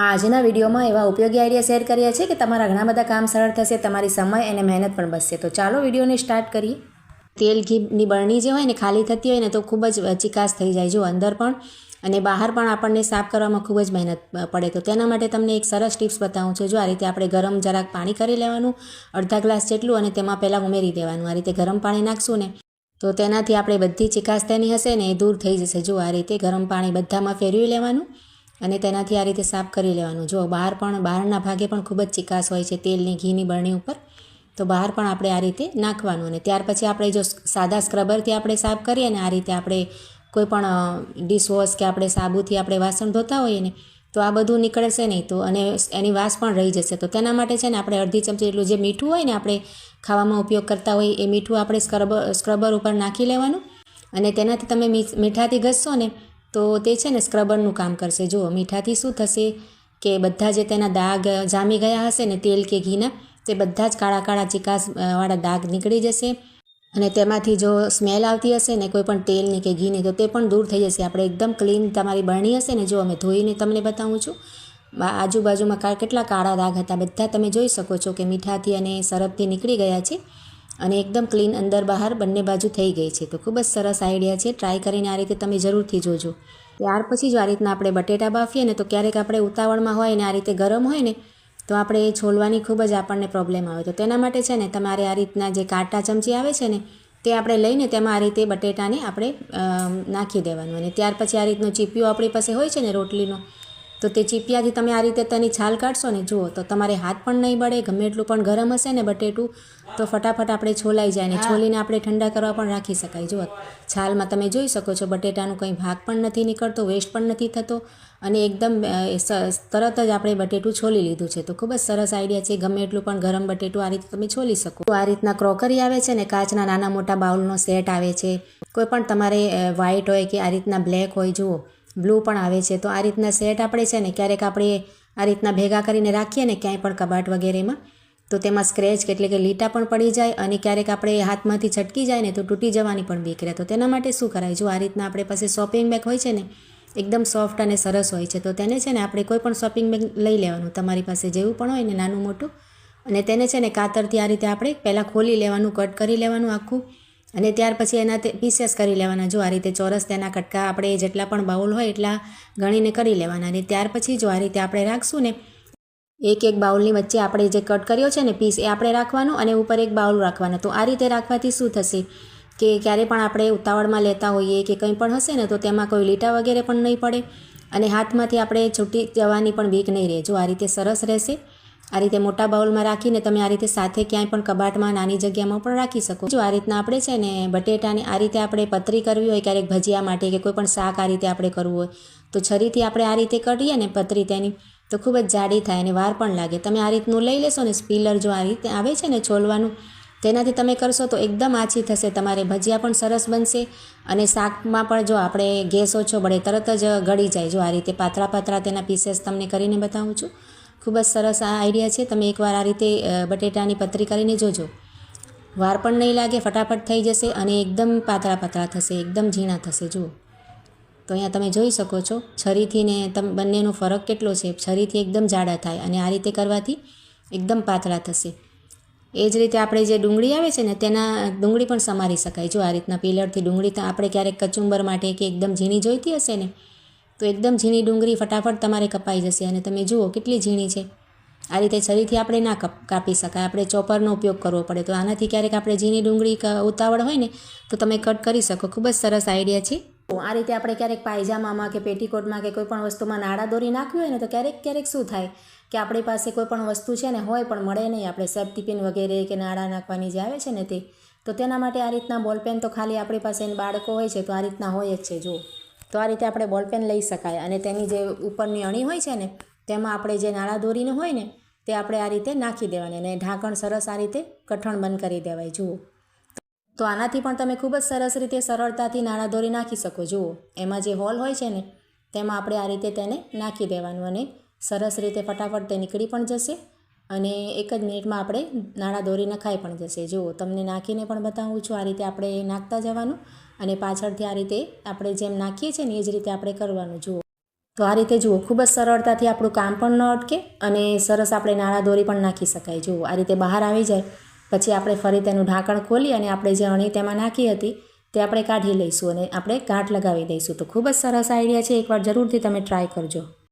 આજના વિડીયોમાં એવા ઉપયોગી આઈડિયા શેર કર્યા છે કે તમારા ઘણા બધા કામ સરળ થશે, તમારી સમય અને મહેનત પણ બચશે. તો ચાલો વિડીયોને સ્ટાર્ટ કરીએ. તેલ ઘીની બરણી જે હોય ને ખાલી થતી હોય ને તો ખૂબ જ ચિકાસ થઈ જાય, જો અંદર પણ અને બહાર પણ આપણને સાફ કરવામાં ખૂબ જ મહેનત પડે. તો તેના માટે તમને એક સરસ ટિપ્સ બતાવું છું. જો આ રીતે આપણે ગરમ જરાક પાણી કરી લેવાનું, અડધા ગ્લાસ જેટલું, અને તેમાં પહેલાં ઉમેરી દેવાનું. આ રીતે ગરમ પાણી નાખશું ને તો તેનાથી આપણે બધી ચિકાસ તેની હશે ને એ દૂર થઈ જશે. જો આ રીતે ગરમ પાણી બધામાં ફેરવી લેવાનું અને તેનાથી આ રીતે સાફ કરી લેવાનું. જો બહારના ભાગે પણ ખૂબ જ ચિકાસ હોય છે તેલની ઘીની બરણી ઉપર, તો બહાર પણ આપણે આ રીતે નાખવાનું. અને ત્યાર પછી આપણે જો સાદા સ્ક્રબરથી આપણે સાફ કરીએ ને આ રીતે આપણે કોઈ પણ ડિશવોશ કે આપણે સાબુથી આપણે વાસણ ધોતા હોઈએ ને તો આ બધું નીકળશે નહીં, તો અને એની વાસ પણ રહી જશે. તો તેના માટે છે ને આપણે અડધી ચમચી એટલું જે મીઠું હોય ને આપણે ખાવામાં ઉપયોગ કરતા હોઈએ એ મીઠું આપણે સ્ક્રબર ઉપર નાખી લેવાનું. અને તેનાથી તમે મીઠાથી ઘસશો ને તો તે છે ને સ્ક્રબરનું કામ કરશે. જુઓ, મીઠાથી શું થશે કે બધા જે તેના દાગ જામી ગયા હશે ને તેલ કે ઘીના, તે બધા જ કાળા કાળા ચિકાસવાળા દાગ નીકળી જશે. અને તેમાંથી જો સ્મેલ આવતી હશે ને કોઈ પણ તેલની કે ઘીની તો તે પણ દૂર થઈ જશે. આપણે એકદમ ક્લીન તમારી બરણી હશે ને, જો અમે ધોઈને તમને બતાવું છું, આજુબાજુમાં કેટલા કાળા દાગ હતા બધા તમે જોઈ શકો છો કે મીઠાથી અને સરફથી નીકળી ગયા છે અને એકદમ ક્લીન અંદર બહાર બંને બાજુ થઈ ગઈ છે. તો ખૂબ જ સરસ આઈડિયા છે, ટ્રાય કરીને આ રીતે તમે જરૂરથી જોજો. ત્યાર પછી જો આ રીતના આપણે બટેટા બાફીએ ને તો ક્યારેક આપણે ઉતાવળમાં હોય ને આ રીતે ગરમ હોય ને તો આપણે એ છોલવાની ખૂબ જ આપણને પ્રોબ્લેમ આવે. તો તેના માટે છે ને તમારે આ રીતના જે કાંટા ચમચી આવે છે ને તે આપણે લઈને તેમાં આ રીતે બટેટાને આપણે નાખી દેવાનું. અને ત્યાર પછી આ રીતનો ચીપિયો આપણી પાસે હોય છે ને રોટલીનો, તો તે ચીપિયાથી તમે આ રીતે તેની છાલ કાઢશો ને, જુઓ તો તમારે હાથ પણ નહીં બળે. ગમે એટલું પણ ગરમ હશે ને બટેટું તો ફટાફટ આપણે છોલાઈ જાય. ને છોલીને આપણે ઠંડા કરવા પણ રાખી શકાય. જુઓ, છાલમાં તમે જોઈ શકો છો બટેટાનું કંઈ ભાગ પણ નથી નીકળતો, વેસ્ટ પણ નથી થતો અને એકદમ તરત જ આપણે બટેટું છોલી લીધું છે. તો ખૂબ જ સરસ આઈડિયા છે. ગમે એટલું પણ ગરમ બટેટું આ રીતે તમે છોલી શકો. તો આ રીતના ક્રોકરી આવે છે ને, કાચના નાના મોટા બાઉલનો સેટ આવે છે. કોઈ પણ તમારે વ્હાઇટ હોય કે આ રીતના બ્લેક હોય, જુઓ બ્લુ પણ આવે છે. તો આ રીતના સેટ આપણે છે ને ક્યારેક આપણે આ રીતના ભેગા કરીને રાખીએ ને ક્યાંય પણ કબાટ વગેરેમાં, તો તેમાં સ્ક્રેચ એટલે કે લીટા પણ પડી જાય અને ક્યારેક આપણે હાથમાંથી છટકી જાય ને તો તૂટી જવાની પણ બીક રહે. તો તેના માટે શું કરાય, જો આ રીતના આપણે પાસે શોપિંગ બેગ હોય છે ને એકદમ સોફ્ટ અને સરસ હોય છે, તો તેને છે ને આપણે કોઈ પણ શોપિંગ બેગ લઈ લેવાનું, તમારી પાસે જેવું પણ હોય ને નાનું મોટું, અને તેને છે ને કાતરથી આ રીતે આપણે પહેલાં ખોલી લેવાનું, કટ કરી લેવાનું આખું, અને ત્યાર પછી એના પીસેસ કરી લેવાના. જો આ રીતે ચોરસ તેના કટકા આપણે જેટલા પણ બાઉલ હોય એટલા ગણીને કરી લેવાના. અને ત્યાર પછી જો આ રીતે આપણે રાખશું ને એક બાઉલની વચ્ચે આપણે જે કટ કર્યો છે ને પીસ એ આપણે રાખવાનું અને ઉપર એક બાઉલ રાખવાનો. તો આ રીતે રાખવાથી શું થશે કે ક્યારે પણ આપણે ઉતાવળમાં લેતા હોઈએ કે કંઈ પણ હશે ને તો તેમાં કોઈ લીટા વગેરે પણ નહીં પડે અને હાથમાંથી આપણે છૂટી જવાની પણ બીક નહીં રહે. જો આ રીતે સરસ રહેશે. આ રીતે મોટા બાઉલમાં રાખીને તમે આ રીતે સાથે ક્યાંય પણ કબાટમાં નાની જગ્યામાં પણ રાખી શકો. જો આ રીતના આપણે છે ને બટેટાની આ રીતે આપણે પતરી કરવી હોય, ક્યારેક ભજીયા માટે કે કોઈ પણ શાક આ રીતે આપણે કરવું હોય તો છરીથી આપણે આ રીતે કરીએ ને પતરી તેની તો ખૂબ જ જાડી થાય અને વાર પણ લાગે. તમે આ રીતનું લઈ લેશો ને સ્પીલર, જો આ રીતે આવે છે ને છોલવાનું, તેનાથી તમે કરશો તો એકદમ આછી થશે. તમારે ભજીયા પણ સરસ બનશે અને શાકમાં પણ જો આપણે ગેસ ઓછો બળે, તરત જ ગળી જાય. જો આ રીતે પાતળા પાતળા તેના પીસેસ તમને કરીને બતાવું છું. ખૂબ જ સરસ આ આઈડિયા છે. તમે એકવાર આ રીતે બટેટાની પતરી કરીને જોજો, વાર પણ નહીં લાગે, ફટાફટ થઈ જશે અને એકદમ પાતળા પાતળા થશે, એકદમ ઝીણા થશે. જુઓ તો અહીંયા તમે જોઈ શકો છો છરીથી ને બંનેનો ફરક કેટલો છે. છરીથી એકદમ જાડા થાય અને આ રીતે કરવાથી એકદમ પાતળા થશે. એ જ રીતે આપણે જે ડુંગળી આવે છે ને તેના ડુંગળી પણ સમારી શકાય. જો આ રીતના પીલરથી ડુંગળી આપણે ક્યારેક કચુંબર માટે કે એકદમ ઝીણી જોઈતી હશે ને તો એકદમ ઝીણી ડુંગળી ફટાફટ તમારે કપાઈ જશે. અને તમે જુઓ કેટલી ઝીણી છે. આ રીતે છરીથી આપણે ના કાપી શકાય, આપણે ચોપરનો ઉપયોગ કરવો પડે. તો આનાથી ક્યારેક આપણે ઝીણી ડુંગળી ઉતાવળ હોય ને તો તમે કટ કરી શકો. ખૂબ જ સરસ આઈડિયા છે. આ રીતે આપણે ક્યારેક પાયજામામાં કે પેટીકોટમાં કે કોઈ પણ વસ્તુમાં નાડા દોરી નાખવી હોય ને તો ક્યારેક શું થાય કે આપણી પાસે કોઈ પણ વસ્તુ છે ને હોય પણ મળે નહીં, આપણે સેફ્ટી પિન વગેરે કે નાડા નાખવાની જે આવે છે ને તે, તો તેના માટે આ રીતના બોલપેન તો ખાલી આપણી પાસે બાળકો હોય છે તો આ રીતના હોય જ છે. જુઓ તો આ રીતે આપણે બોલપેન લઈ શકાય અને તેની જે ઉપરની અણી હોય છે ને તેમાં આપણે જે નાળા દોરીને હોય ને તે આપણે આ રીતે નાખી દેવાની અને ઢાંકણ સરસ આ રીતે કઠણ બંધ કરી દેવાય. જુઓ તો આનાથી પણ તમે ખૂબ જ સરસ રીતે સરળતાથી નાળા દોરી નાખી શકો. જુઓ એમાં જે હોલ હોય છે ને તેમાં આપણે આ રીતે તેને નાખી દેવાનું અને સરસ રીતે ફટાફટ તે નીકળી પણ જશે અને એક જ મિનિટમાં આપણે નાળા દોરી નખાઈ પણ જશે. જુઓ તમને નાખીને પણ બતાવું છું. આ રીતે આપણે નાખતા જવાનું અને પાછળથી આ રીતે આપણે જેમ નાખીએ છીએ ને એ જ રીતે આપણે કરવાનું. જુઓ તો આ રીતે જુઓ ખૂબ જ સરળતાથી આપણું કામ પણ ન અટકે અને સરસ આપણે નાળા દોરી પણ નાખી શકાય. જુઓ આ રીતે બહાર આવી જાય પછી આપણે ફરી તેનું ઢાંકણ ખોલી અને આપણે જે અણી તેમાં નાખી હતી તે આપણે કાઢી લઈશું અને આપણે ગાંઠ લગાવી દઈશું. તો ખૂબ જ સરસ આઈડિયા છે, એકવાર જરૂરથી તમે ટ્રાય કરજો.